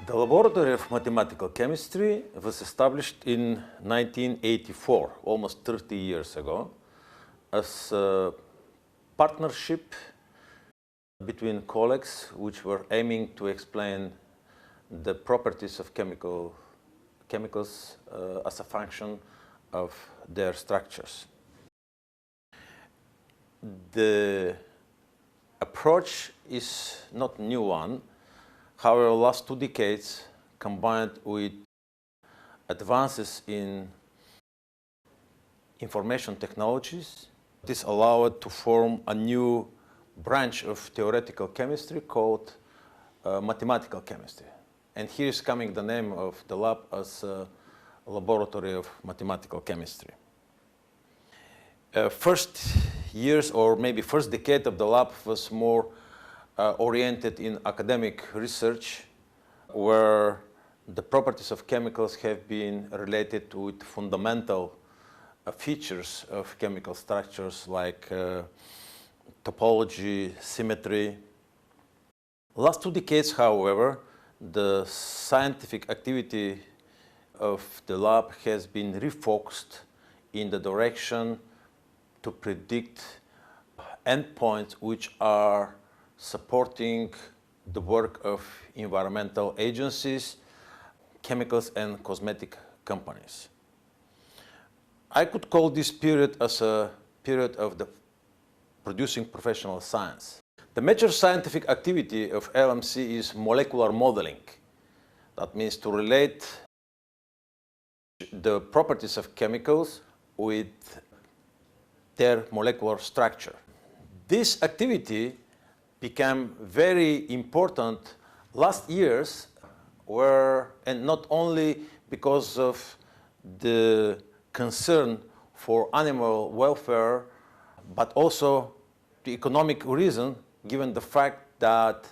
The Laboratory of Mathematical Chemistry was established in 1984, almost 30 years ago, as a partnership between colleagues which were aiming to explain the properties of chemicals as a function of their structures. The approach is not a new one. However, the last 2 decades, combined with advances in information technologies, this allowed to form a new branch of theoretical chemistry called mathematical chemistry. And here is coming the name of the lab as Laboratory of Mathematical Chemistry. First years, or maybe first decade of the lab, was more oriented in academic research, where the properties of chemicals have been related with fundamental features of chemical structures like topology, symmetry. Last 2 decades, however, the scientific activity of the lab has been refocused in the direction to predict endpoints which are supporting the work of environmental agencies, chemicals, and cosmetic companies. I could call this period as a period of the producing professional science. The major scientific activity of LMC is molecular modeling. That means to relate the properties of chemicals with their molecular structure. This activity became very important last years, and not only because of the concern for animal welfare, but also the economic reason, given the fact that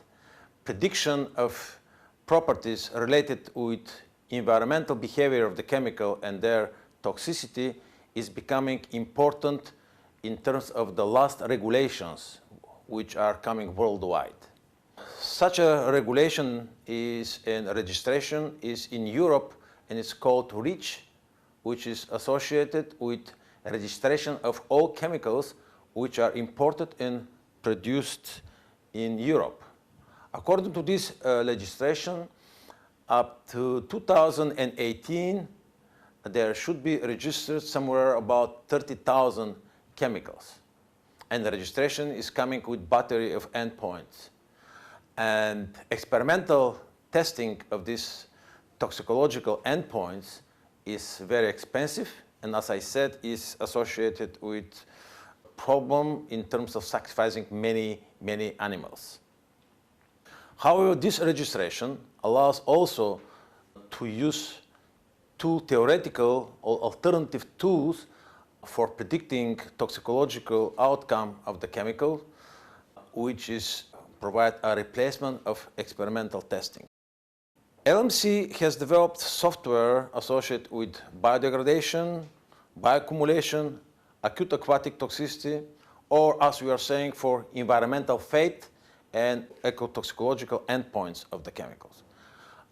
prediction of properties related with environmental behavior of the chemical and their toxicity is becoming important in terms of the last regulations which are coming worldwide. Such a regulation and registration is in Europe, and it's called REACH, which is associated with registration of all chemicals which are imported and produced in Europe. According to this legislation, up to 2018, there should be registered somewhere about 30,000 chemicals. And the registration is coming with battery of endpoints. And experimental testing of these toxicological endpoints is very expensive, and as I said, is associated with problem in terms of sacrificing many animals. However, this registration allows also to use 2 theoretical or alternative tools for predicting toxicological outcome of the chemical, which is provide a replacement of experimental testing. LMC has developed software associated with biodegradation, bioaccumulation, acute aquatic toxicity, or as we are saying, for environmental fate and ecotoxicological endpoints of the chemicals.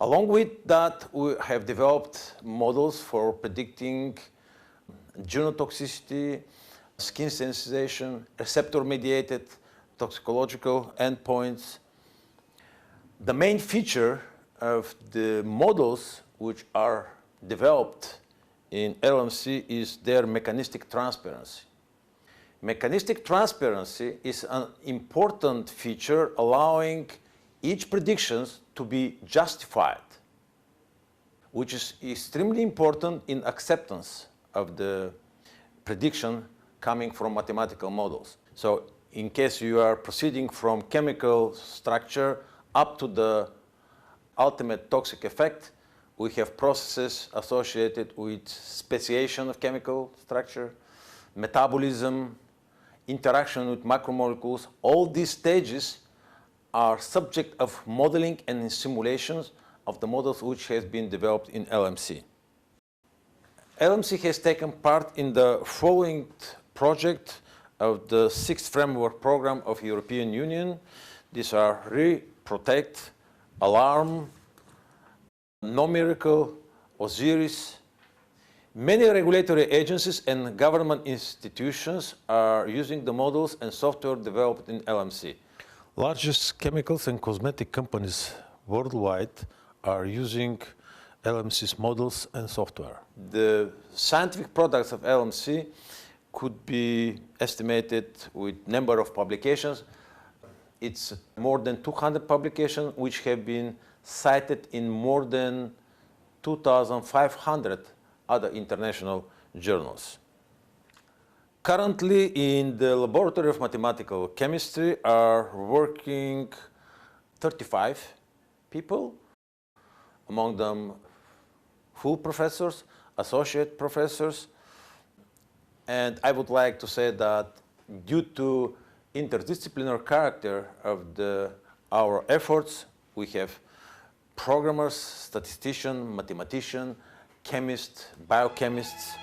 Along with that, we have developed models for predicting genotoxicity, skin sensitization, receptor-mediated toxicological endpoints. The main feature of the models which are developed in LMC is their mechanistic transparency. Mechanistic transparency is an important feature allowing each prediction to be justified, which is extremely important in acceptance of the prediction coming from mathematical models. So in case you are proceeding from chemical structure up to the ultimate toxic effect, we have processes associated with speciation of chemical structure, metabolism, interaction with macromolecules. All these stages are subject of modeling and simulations of the models which has been developed in LMC. LMC has taken part in the following project of the 6th Framework Program of European Union. These are REPROTECT, ALARM, Numerical, Osiris. Many regulatory agencies and government institutions are using the models and software developed in LMC. Largest chemicals and cosmetic companies worldwide are using LMC's models and software. The scientific products of LMC could be estimated with number of publications. It's more than 200 publications which have been cited in more than 2,500 other international journals. Currently, in the Laboratory of Mathematical Chemistry are working 35 people, among them full professors, associate professors, and I would like to say that due to interdisciplinary character of our efforts, we have programmers, statisticians, mathematicians, chemists, biochemists.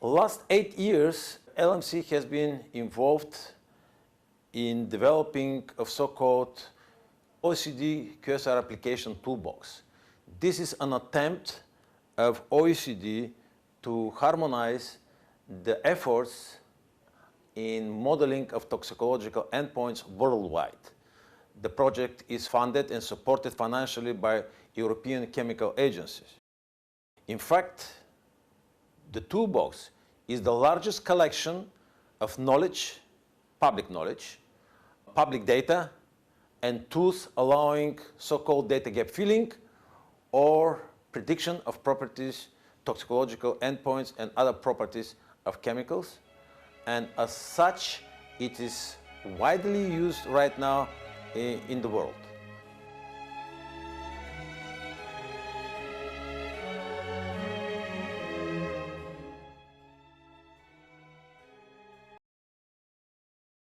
Last 8 years, LMC has been involved in developing of so-called OECD QSR application toolbox. This is an attempt of OECD to harmonize the efforts in modeling of toxicological endpoints worldwide. The project is funded and supported financially by European chemical agencies. In fact, the toolbox is the largest collection of knowledge, public data, and tools allowing so-called data gap filling or prediction of properties, toxicological endpoints, and other properties of chemicals. And as such, it is widely used right now in the world.